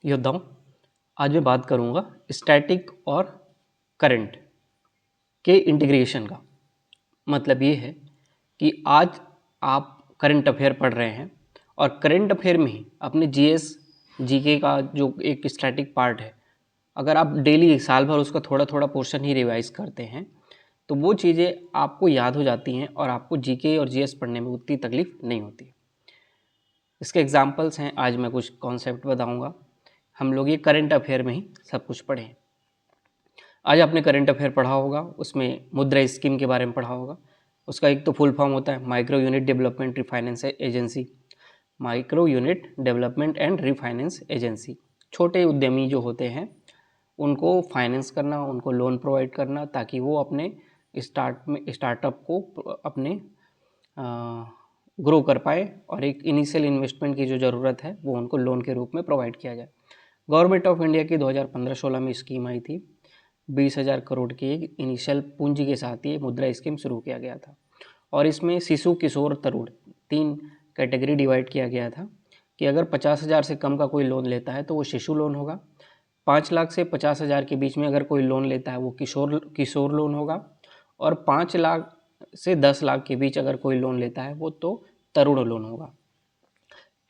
योद्धाओं, आज मैं बात करूंगा स्टैटिक और करंट के इंटीग्रेशन का। मतलब ये है कि आज आप करंट अफेयर पढ़ रहे हैं और करंट अफेयर में ही अपने जीएस जीके का जो एक स्टैटिक पार्ट है, अगर आप डेली साल भर उसका थोड़ा थोड़ा पोर्शन ही रिवाइज करते हैं तो वो चीज़ें आपको याद हो जाती हैं और आपको जीके और जीएस पढ़ने में उतनी तकलीफ नहीं होती। इसके एग्जाम्पल्स हैं, आज मैं कुछ कॉन्सेप्ट बताऊंगा। हम लोग ये करंट अफेयर में ही सब कुछ पढ़ें। आज आपने करंट अफेयर पढ़ा होगा, उसमें मुद्रा स्कीम के बारे में पढ़ा होगा। उसका एक तो फुल फॉर्म होता है micro unit development refinance agency. Micro unit development and refinance agency छोटे उद्यमी जो होते हैं उनको फाइनेंस करना, उनको लोन प्रोवाइड करना, ताकि वो अपने स्टार्टअप को अपने ग्रो कर पाए और एक इनिशियल इन्वेस्टमेंट की जो ज़रूरत है वो उनको लोन के रूप में प्रोवाइड किया जाए। गवर्नमेंट ऑफ इंडिया की 2015-16 में स्कीम आई थी। 20,000 करोड़ की एक इनिशियल पूंजी के साथ ये मुद्रा स्कीम शुरू किया गया था और इसमें शिशु, किशोर, तरुण 3 कैटेगरी डिवाइड किया गया था कि अगर 50,000 से कम का कोई लोन लेता है तो वो शिशु लोन होगा। 5 लाख से 50,000 के बीच में अगर कोई लोन लेता है वो किशोर लोन होगा और 5 लाख से 10 लाख के बीच अगर कोई लोन लेता है वो तो तरुण लोन होगा।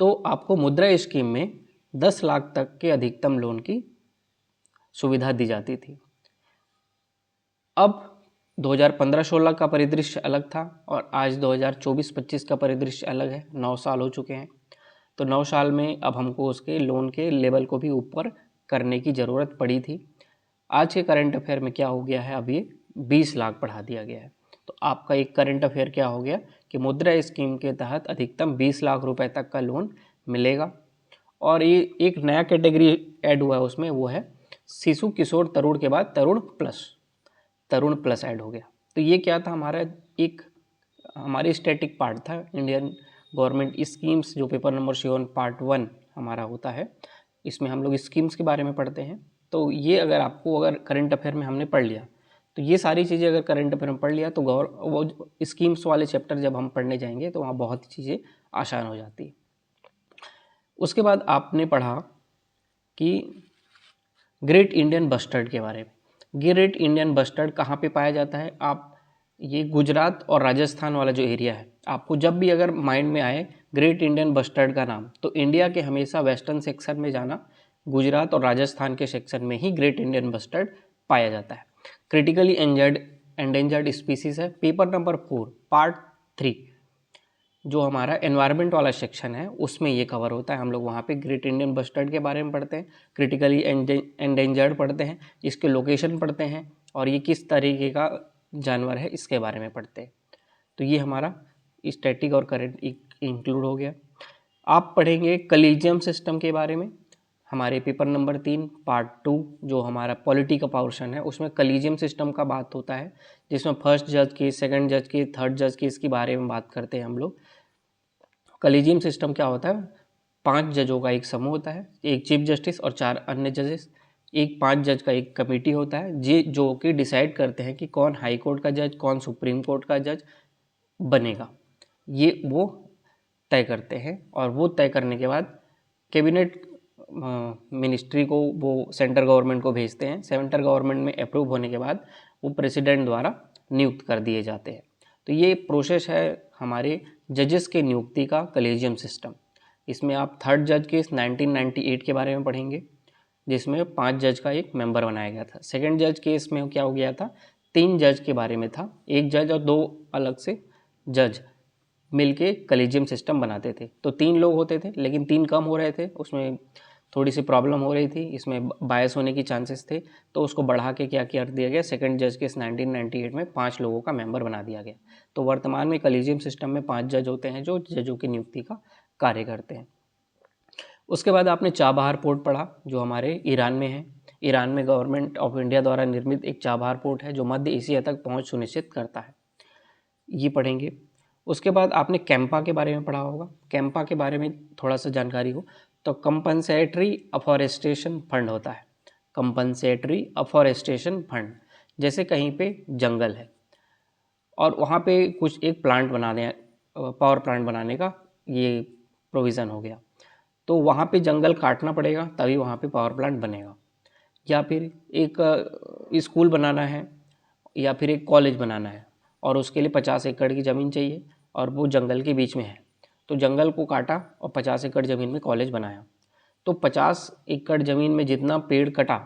तो आपको मुद्रा स्कीम में 10 लाख तक के अधिकतम लोन की सुविधा दी जाती थी। अब 2015-16 का परिदृश्य अलग था और आज 2024-25 का परिदृश्य अलग है। 9 साल हो चुके हैं, तो 9 साल में अब हमको उसके लोन के लेवल को भी ऊपर करने की ज़रूरत पड़ी थी। आज के करंट अफेयर में क्या हो गया है, अब ये 20 लाख बढ़ा दिया गया है। तो आपका एक करंट अफेयर क्या हो गया कि मुद्रा स्कीम के तहत अधिकतम 20 लाख रुपए तक का लोन मिलेगा। और ये एक नया कैटेगरी ऐड हुआ है उसमें, वो है शिशु, किशोर, तरुण के बाद तरुण प्लस ऐड हो गया। तो ये क्या था, हमारे स्टैटिक पार्ट था इंडियन गवर्नमेंट स्कीम्स, जो पेपर नंबर 7 पार्ट 1 हमारा होता है। इसमें हम लोग स्कीम्स के बारे में पढ़ते हैं। तो ये अगर करंट अफेयर में हमने पढ़ लिया तो ये सारी चीज़ें अगर करंट अफेयर में पढ़ लिया तो वो स्कीम्स वाले चैप्टर जब हम पढ़ने जाएंगे तो वहाँ बहुत चीज़ें आसान हो जाती है। उसके बाद आपने पढ़ा कि ग्रेट इंडियन बस्टर्ड के बारे में। ग्रेट इंडियन बस्टर्ड कहाँ पे पाया जाता है? ये गुजरात और राजस्थान वाला जो एरिया है, आपको जब भी अगर माइंड में आए ग्रेट इंडियन बस्टर्ड का नाम, तो इंडिया के हमेशा वेस्टर्न सेक्शन में जाना, गुजरात और राजस्थान के सेक्शन में ही ग्रेट इंडियन बस्टर्ड पाया जाता है। क्रिटिकली एंडेंजर्ड स्पीसीज है। पेपर नंबर 4 पार्ट 3 जो हमारा एनवायरनमेंट वाला सेक्शन है उसमें ये कवर होता है। हम लोग वहाँ पे ग्रेट इंडियन बस्टर्ड के बारे में पढ़ते हैं, क्रिटिकली एंडेंजर्ड पढ़ते हैं, इसके लोकेशन पढ़ते हैं और ये किस तरीके का जानवर है इसके बारे में पढ़ते हैं। तो ये हमारा स्टैटिक और करंट इंक्लूड हो गया। आप पढ़ेंगे कलीजियम सिस्टम के बारे में। हमारे पेपर नंबर 3 पार्ट 2 जो हमारा पॉलिटी का पोर्शन है उसमें कलीजियम सिस्टम का बात होता है, जिसमें फर्स्ट जज की, सेकंड जज की, थर्ड जज की, इसके बारे में बात करते हैं हम लोग। कलीजियम सिस्टम क्या होता है? 5 जजों का एक समूह होता है, एक चीफ जस्टिस और 4 अन्य जजेस। एक 5 जज का एक कमेटी होता है जो कि डिसाइड करते हैं कि कौन हाई कोर्ट का जज, कौन सुप्रीम कोर्ट का जज बनेगा। ये वो तय करते हैं और वो तय करने के बाद कैबिनेट मिनिस्ट्री को वो सेंट्रल गवर्नमेंट को भेजते हैं। सेंट्रल गवर्नमेंट में अप्रूव होने के बाद वो प्रेसिडेंट द्वारा नियुक्त कर दिए जाते हैं। तो ये प्रोसेस है हमारे जजेस के नियुक्ति का, कलेजियम सिस्टम। इसमें आप थर्ड जज केस 1998 के बारे में पढ़ेंगे, जिसमें 5 जज का एक मेंबर बनाया गया था। सेकंड जज केस में क्या हो गया था, 3 जज के बारे में था, एक जज और 2 अलग से जज मिलके कलेजियम सिस्टम बनाते थे। तो 3 लोग होते थे लेकिन 3 कम हो रहे थे, उसमें थोड़ी सी प्रॉब्लम हो रही थी, इसमें बायस होने की चांसेस थे। तो उसको बढ़ा के क्या कर दिया गया, सेकंड जज केस 1998 में 5 लोगों का मेंबर बना दिया गया। तो वर्तमान में कलीजियम सिस्टम में 5 जज होते हैं जो जजों की नियुक्ति का कार्य करते हैं। उसके बाद आपने चाबहार पोर्ट पढ़ा जो हमारे ईरान में है। ईरान में गवर्नमेंट ऑफ इंडिया द्वारा निर्मित एक चाबहार पोर्ट है जो मध्य एशिया तक पहुँच सुनिश्चित करता है, ये पढ़ेंगे। उसके बाद आपने कैंपा के बारे में पढ़ा होगा। कैंपा के बारे में थोड़ा सा जानकारी हो तो कंपनसेटरी अफॉरेस्टेशन फंड होता है। कंपनसेटरी अफॉरेस्टेशन फंड, जैसे कहीं पे जंगल है और वहाँ पे कुछ एक प्लांट बनाने, पावर प्लांट बनाने का ये प्रोविज़न हो गया। तो वहाँ पे जंगल काटना पड़ेगा तभी वहाँ पे पावर प्लांट बनेगा। या फिर एक स्कूल बनाना है या फिर एक कॉलेज बनाना है और उसके लिए 50 एकड़ की ज़मीन चाहिए और वो जंगल के बीच में है, तो जंगल को काटा और 50 एकड़ ज़मीन में कॉलेज बनाया। तो 50 एकड़ ज़मीन में जितना पेड़ कटा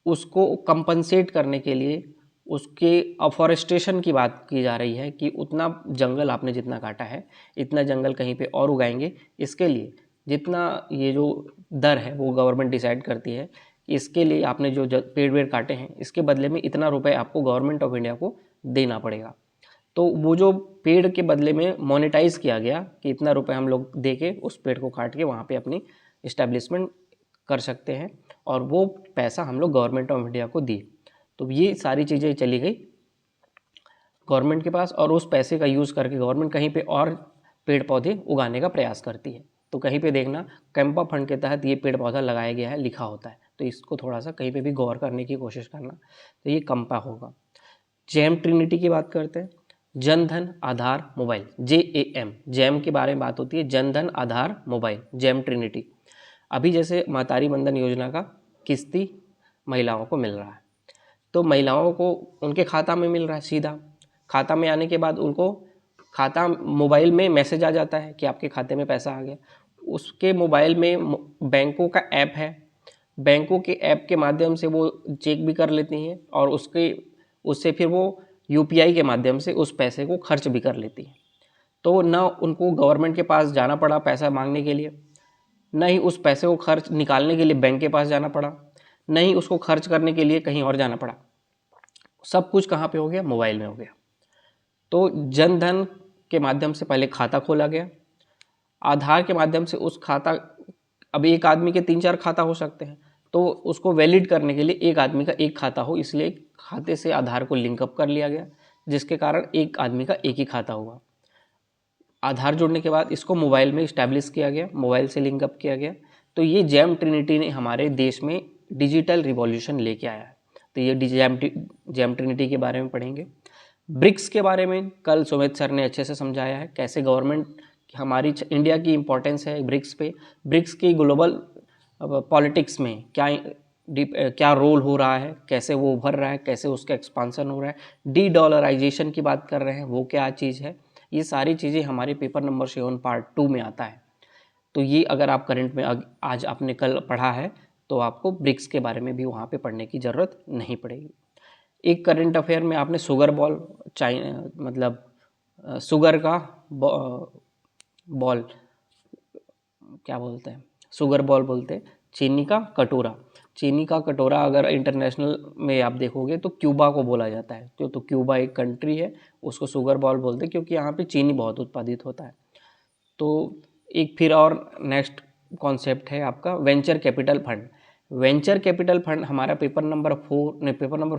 उसको कंपनसेट करने के लिए उसके अफॉरेस्टेशन की बात की जा रही है कि उतना जंगल आपने जितना काटा है इतना जंगल कहीं पे और उगाएंगे। इसके लिए जितना ये जो दर है वो गवर्नमेंट डिसाइड करती है कि इसके लिए आपने जो पेड़ वेड़ काटे हैं इसके बदले में इतना रुपए आपको गवर्नमेंट ऑफ इंडिया को देना पड़ेगा। तो वो जो पेड़ के बदले में मोनेटाइज किया गया कि इतना रुपए हम लोग दे के उस पेड़ को काट के वहाँ पे अपनी इस्टेब्लिशमेंट कर सकते हैं और वो पैसा हम लोग गवर्नमेंट ऑफ इंडिया को दिए। तो ये सारी चीज़ें चली गई गवर्नमेंट के पास और उस पैसे का यूज़ करके गवर्नमेंट कहीं पे और पेड़ पौधे उगाने का प्रयास करती है। तो कहीं पे देखना कैंपा फंड के तहत ये पेड़ पौधा लगाया गया है लिखा होता है, तो इसको थोड़ा सा कहीं पे भी गौर करने की कोशिश करना। तो ये कंपा होगा। जैम ट्रिनिटी की बात करते हैं। जन धन आधार मोबाइल, JAM, जैम के बारे में बात होती है, जन धन आधार मोबाइल, जैम ट्रिनिटी। अभी जैसे महतारी बंधन योजना का किस्ती महिलाओं को मिल रहा है, तो महिलाओं को उनके खाता में मिल रहा है सीधा। खाता में आने के बाद उनको खाता मोबाइल में मैसेज आ जाता है कि आपके खाते में पैसा आ गया। उसके मोबाइल में बैंकों का ऐप है, बैंकों के ऐप के माध्यम से वो चेक भी कर लेती हैं और उससे फिर वो UPI के माध्यम से उस पैसे को खर्च भी कर लेती हैं। तो ना उनको गवर्नमेंट के पास जाना पड़ा पैसा मांगने के लिए, न ही उस पैसे को खर्च निकालने के लिए बैंक के पास जाना पड़ा, न ही उसको खर्च करने के लिए कहीं और जाना पड़ा। सब कुछ कहाँ पे हो गया? मोबाइल में हो गया। तो जन धन के माध्यम से पहले खाता खोला गया, आधार के माध्यम से उस खाता, अब एक आदमी के 3-4 खाता हो सकते हैं, तो उसको वैलिड करने के लिए एक आदमी का एक खाता हो, इसलिए खाते से आधार को लिंकअप कर लिया गया, जिसके कारण एक आदमी का एक ही खाता हुआ। आधार जुड़ने के बाद इसको मोबाइल में इस्टेब्लिश किया गया, मोबाइल से लिंकअप किया गया। तो ये जैम ट्रिनिटी ने हमारे देश में डिजिटल रिवॉल्यूशन लेके आया है। तो ये जैम ट्रिनिटी के बारे में पढ़ेंगे। ब्रिक्स के बारे में कल सुमित सर ने अच्छे से समझाया है, कैसे गवर्नमेंट हमारी इंडिया की इम्पोर्टेंस है ब्रिक्स पे, ब्रिक्स की ग्लोबल पॉलिटिक्स में क्या रोल हो रहा है, कैसे वो उभर रहा है, कैसे उसका एक्सपांसन हो रहा है, डॉलराइजेशन की बात कर रहे हैं, वो क्या चीज़ है। ये सारी चीज़ें हमारे पेपर नंबर 7 पार्ट 2 में आता है। तो ये अगर आप करंट में आज आपने कल पढ़ा है तो आपको ब्रिक्स के बारे में भी वहाँ पे पढ़ने की ज़रूरत नहीं पड़ेगी। एक करंट अफेयर में आपने शुगर बॉल, मतलब शुगर का बॉल क्या बोलते हैं, शुगर बॉल बोलते हैं, चीनी का कटोरा। चीनी का कटोरा अगर इंटरनेशनल में आप देखोगे तो क्यूबा को बोला जाता है, तो क्यूबा एक कंट्री है, उसको शुगर बॉल बोलते हैं क्योंकि यहाँ पे चीनी बहुत उत्पादित होता है। तो एक फिर और नेक्स्ट कॉन्सेप्ट है आपका venture capital fund. Venture capital fund हमारा पेपर नंबर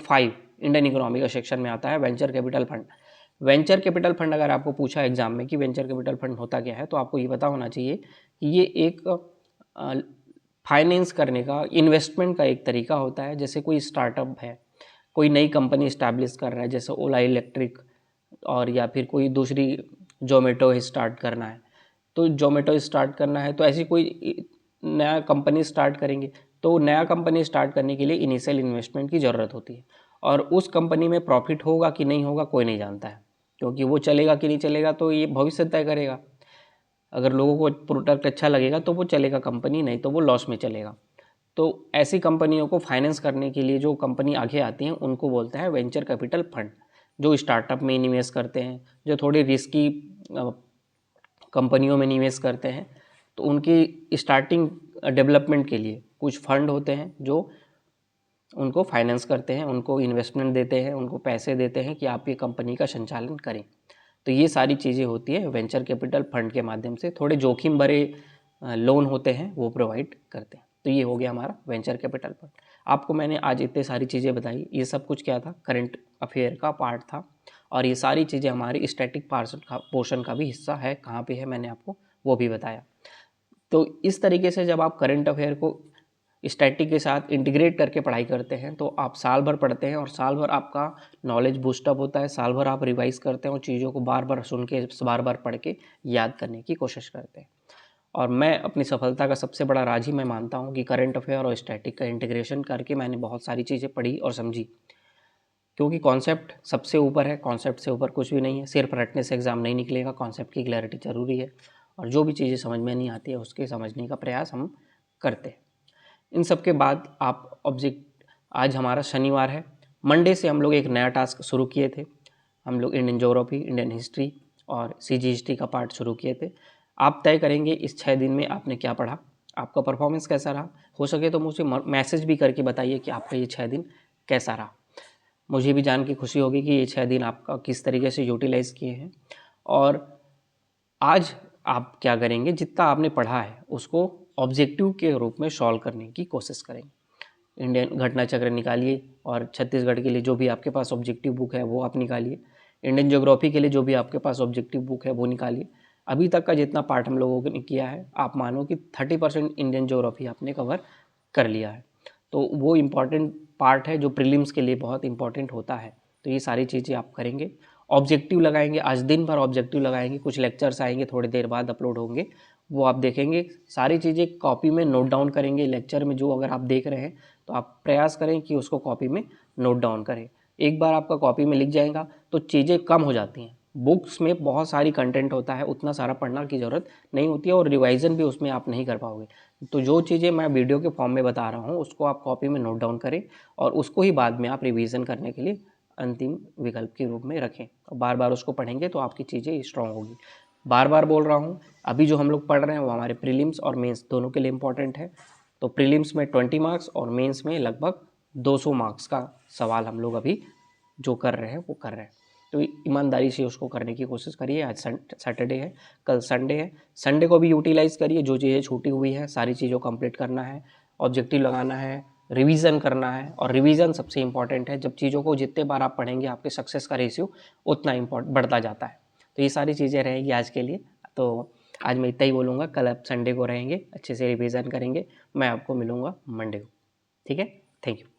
5 इंडियन इकोनॉमी का सेक्शन में आता है, venture capital fund. Venture capital fund अगर आपको पूछा एग्जाम में कि वेंचर कैपिटल फंड होता क्या है, तो आपको ये पता होना चाहिए कि ये एक फाइनेंस करने का, इन्वेस्टमेंट का एक तरीका होता है। जैसे कोई स्टार्टअप है, कोई नई कंपनी इस्टेब्लिश कर रहा है, जैसे ओला इलेक्ट्रिक, और या फिर कोई दूसरी जोमेटो स्टार्ट करना है, तो जोमेटो स्टार्ट करना है तो ऐसी कोई नया कंपनी स्टार्ट करेंगे, तो नया कंपनी स्टार्ट करने के लिए इनिशियल इन्वेस्टमेंट की ज़रूरत होती है। और उस कंपनी में प्रॉफिट होगा कि नहीं होगा कोई नहीं जानता है, क्योंकि वो चलेगा कि नहीं चलेगा तो ये भविष्य तय करेगा। अगर लोगों को प्रोडक्ट अच्छा लगेगा तो वो चलेगा कंपनी, नहीं तो वो लॉस में चलेगा। तो ऐसी कंपनियों को फाइनेंस करने के लिए जो कंपनी आगे आती हैं उनको बोलते हैं वेंचर कैपिटल फंड, जो स्टार्टअप में निवेश करते हैं, जो थोड़ी रिस्की कंपनियों में निवेश करते हैं। तो उनकी स्टार्टिंग डेवलपमेंट के लिए कुछ फंड होते हैं जो उनको फाइनेंस करते हैं, उनको इन्वेस्टमेंट देते हैं, उनको पैसे देते हैं कि आप ये कंपनी का संचालन करें। तो ये सारी चीज़ें होती है वेंचर कैपिटल फंड के माध्यम से, थोड़े जोखिम भरे लोन होते हैं वो प्रोवाइड करते हैं। तो ये हो गया हमारा वेंचर कैपिटल फंड। आपको मैंने आज इतने सारी चीज़ें बताई, ये सब कुछ क्या था? करंट अफेयर का पार्ट था, और ये सारी चीज़ें हमारी स्टैटिक पोर्शन का भी हिस्सा है। कहाँ पे है मैंने आपको वो भी बताया। तो इस तरीके से जब आप करंट अफेयर को स्टैटिक के साथ इंटीग्रेट करके पढ़ाई करते हैं तो आप साल भर पढ़ते हैं और साल भर आपका नॉलेज बूस्टअप होता है, साल भर आप रिवाइज करते हैं और चीज़ों को बार बार सुन के, बार बार पढ़ के याद करने की कोशिश करते हैं। और मैं अपनी सफलता का सबसे बड़ा राज ही मैं मानता हूँ कि करंट अफेयर और स्टैटिक का इंटीग्रेशन करके मैंने बहुत सारी चीज़ें पढ़ी और समझी, क्योंकि कॉन्सेप्ट सबसे ऊपर है, कॉन्सेप्ट से ऊपर कुछ भी नहीं है। सिर्फ रटने से एग्ज़ाम नहीं निकलेगा, कॉन्सेप्ट की क्लैरिटी ज़रूरी है, और जो भी चीज़ें समझ में नहीं आती है उसके समझने का प्रयास हम करते हैं। इन सब के बाद आप ऑब्जेक्ट, आज हमारा शनिवार है, मंडे से हम लोग एक नया टास्क शुरू किए थे। हम लोग इंडियन ज्योग्राफी, इंडियन हिस्ट्री और CG हिस्ट्री का पार्ट शुरू किए थे। आप तय करेंगे इस 6 दिन में आपने क्या पढ़ा, आपका परफॉर्मेंस कैसा रहा। हो सके तो मुझे मैसेज भी करके बताइए कि आपका ये 6 दिन कैसा रहा। मुझे भी जान के खुशी होगी कि ये 6 दिन आपका किस तरीके से यूटिलाइज़ किए हैं। और आज आप क्या करेंगे, जितना आपने पढ़ा है उसको ऑब्जेक्टिव के रूप में सॉल्व करने की कोशिश करेंगे। इंडियन घटना चक्र निकालिए, और छत्तीसगढ़ के लिए जो भी आपके पास ऑब्जेक्टिव बुक है वो आप निकालिए। इंडियन ज्योग्राफी के लिए जो भी आपके पास ऑब्जेक्टिव बुक है वो निकालिए। अभी तक का जितना पार्ट हम लोगों ने किया है, आप मानो कि 30% इंडियन ज्योग्राफी आपने कवर कर लिया है। तो वो इम्पॉर्टेंट पार्ट है जो प्रीलिम्स के लिए बहुत इंपॉर्टेंट होता है। तो ये सारी चीज़ें आप करेंगे, ऑब्जेक्टिव लगाएंगे, आज दिन भर ऑब्जेक्टिव लगाएंगे। कुछ लेक्चर्स आएंगे थोड़ी देर बाद अपलोड होंगे, वो आप देखेंगे। सारी चीज़ें कॉपी में नोट डाउन करेंगे। लेक्चर में जो अगर आप देख रहे हैं तो आप प्रयास करें कि उसको कॉपी में नोट डाउन करें। एक बार आपका कॉपी में लिख जाएगा तो चीज़ें कम हो जाती हैं। बुक्स में बहुत सारी कंटेंट होता है, उतना सारा पढ़ना की ज़रूरत नहीं होती है, और रिवाइज़न भी उसमें आप नहीं कर पाओगे। तो जो चीज़ें मैं वीडियो के फॉर्म में बता रहा हूँ उसको आप कॉपी में नोट डाउन करें, और उसको ही बाद में आप रिवीजन करने के लिए अंतिम विकल्प के रूप में रखें। और बार बार उसको पढ़ेंगे तो आपकी चीज़ें स्ट्रॉन्ग होगी। बार बार बोल रहा हूँ, अभी जो हम लोग पढ़ रहे हैं वो हमारे प्रीलिम्स और मेंस दोनों के लिए इम्पॉर्टेंट है। तो प्रीलिम्स में 20 मार्क्स और मेंस में लगभग 200 मार्क्स का सवाल हम लोग अभी जो कर रहे हैं वो कर रहे हैं। तो ईमानदारी से उसको करने की कोशिश करिए। आज सैटरडे है, कल संडे है, संडे को भी यूटिलाइज़ करिए। जो चीज़ें छूटी हुई हैं सारी चीज़ों को कंप्लीट करना है, ऑब्जेक्टिव लगाना है, रिवीजन करना है। और रिवीजन सबसे इंपॉर्टेंट है। जब चीज़ों को जितने बार आप पढ़ेंगे आपके सक्सेस का रेशियो उतना बढ़ता जाता है। तो ये सारी चीज़ें रहेंगी आज के लिए। तो आज मैं इतना ही बोलूँगा, कल आप संडे को रहेंगे, अच्छे से रिवीजन करेंगे। मैं आपको मिलूँगा मंडे को, ठीक है। Thank you.